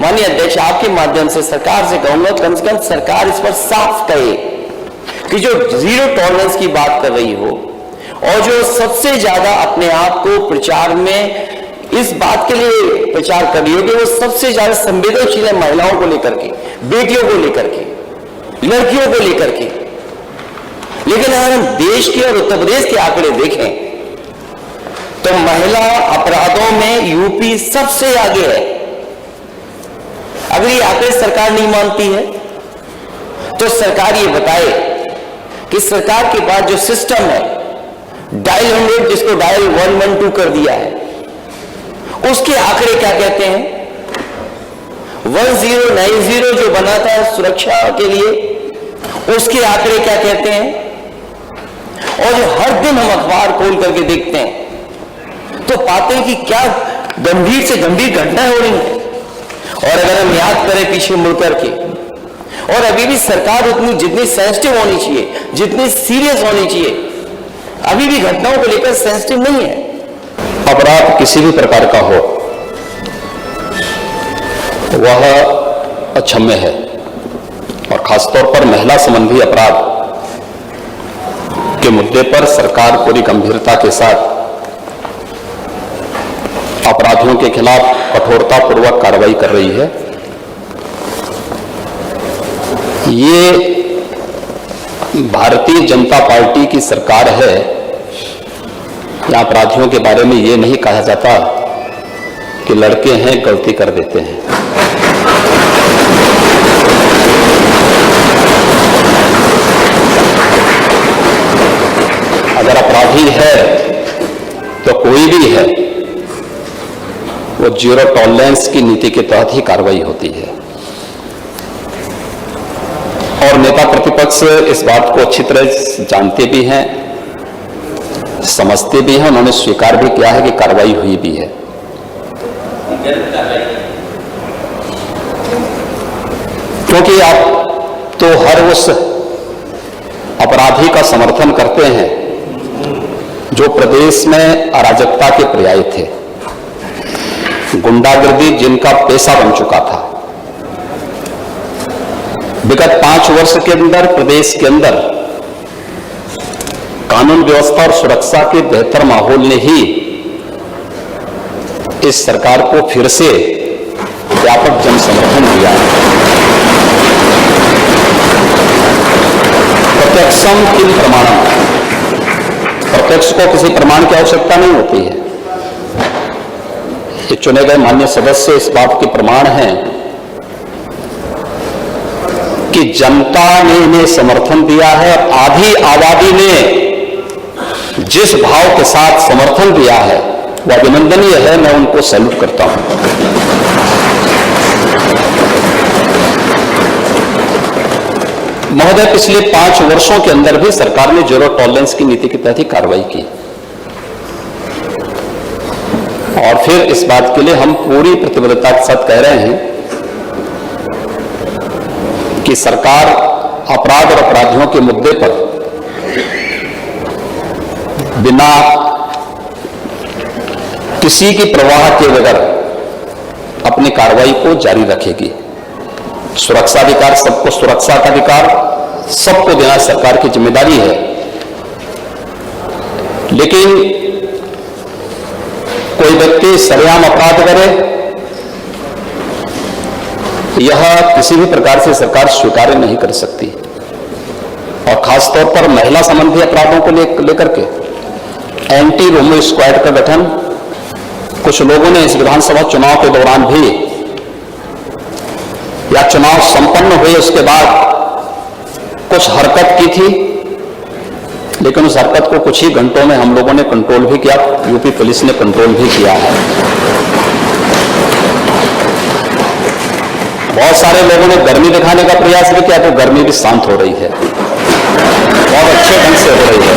माननीय अध्यक्ष, आपके माध्यम से सरकार से कहूंगा, कम से कम सरकार इस पर साफ कहे कि जो जीरो टॉलरेंस की बात कर रही हो और जो सबसे ज्यादा अपने आप को प्रचार में इस बात के लिए प्रचार कर रही हो कि वो सबसे ज्यादा संवेदनशील है महिलाओं को लेकर के, बेटियों को लेकर के, लड़कियों को लेकर के। लेकिन अगर हम देश के और उत्तर प्रदेश के आंकड़े देखें तो महिला अपराधों में यूपी सबसे आगे है। अगर ये आंकड़े सरकार नहीं मानती है तो सरकार ये बताए कि सरकार के पास जो सिस्टम है डायल 100 जिसको डायल 112 कर दिया है, उसके आंकड़े क्या कहते हैं। 1090 जो बना था सुरक्षा के लिए, उसके आंकड़े क्या कहते हैं। और जो हर दिन हम अखबार खोल करके देखते हैं तो पाते हैं कि क्या गंभीर से गंभीर घटनाएं हो रही हैं। और अगर हम याद करें पीछे मुड़ करके, और अभी भी सरकार उतनी जितनी सेंसिटिव होनी चाहिए, जितनी सीरियस होनी चाहिए, अभी भी घटनाओं को लेकर सेंसिटिव नहीं है। अपराध किसी भी प्रकार का हो वह अक्षम्य है, और खासतौर पर महिला संबंधी अपराध के मुद्दे पर सरकार पूरी गंभीरता के साथ अपराधियों के खिलाफ कठोरतापूर्वक कार्रवाई कर रही है। ये भारतीय जनता पार्टी की सरकार है। यहाँ अपराधियों के बारे में ये नहीं कहा जाता कि लड़के हैं गलती कर देते हैं। अगर अपराधी है तो कोई भी है, वो जीरो टॉलरेंस की नीति के तहत ही कार्रवाई होती है। और नेता प्रतिपक्ष इस बात को अच्छी तरह जानते भी हैं, समझते भी हैं, उन्होंने स्वीकार भी किया है कि कार्रवाई हुई भी है। क्योंकि आप तो हर उस अपराधी का समर्थन करते हैं जो प्रदेश में अराजकता के पर्याय थे, गुंडागर्दी जिनका पेशा बन चुका था। विगत 5 वर्ष के अंदर प्रदेश के अंदर कानून व्यवस्था और सुरक्षा के बेहतर माहौल ने ही इस सरकार को फिर से व्यापक जन समर्थन दिया। प्रत्यक्षम किम प्रमाणम, प्रत्यक्ष को किसी प्रमाण की आवश्यकता नहीं होती है। ये चुने गए माननीय सदस्य इस बात के प्रमाण हैं कि जनता ने इन्हें समर्थन दिया है। आधी आबादी ने जिस भाव के साथ समर्थन दिया है वह अभिनंदनीय है। मैं उनको सैल्यूट करता हूं। महोदय, पिछले 5 वर्षों के अंदर भी सरकार ने जीरो टॉलरेंस की नीति के तहत ही कार्रवाई की, और फिर इस बात के लिए हम पूरी प्रतिबद्धता के साथ कह रहे हैं कि सरकार अपराध और अपराधियों के मुद्दे पर बिना किसी की परवाह के बगैर अपनी कार्रवाई को जारी रखेगी। सुरक्षा अधिकार, सबको सुरक्षा का अधिकार सबको देना सरकार की जिम्मेदारी है। लेकिन कोई व्यक्ति सरेआम अपराध करे, यह किसी भी प्रकार से सरकार स्वीकार नहीं कर सकती। और खासतौर पर महिला संबंधी अपराधों को लेकर के एंटी रोमियो स्क्वाड का गठन कुछ लोगों ने इस विधानसभा चुनाव के दौरान भी, या चुनाव संपन्न हुए उसके बाद कुछ हरकत की थी, लेकिन उस हरकत को कुछ ही घंटों में हम लोगों ने कंट्रोल भी किया, यूपी पुलिस ने कंट्रोल भी किया है। बहुत सारे लोगों ने गर्मी दिखाने का प्रयास भी किया, तो गर्मी भी शांत हो रही है, बहुत अच्छे ढंग से हो रही है।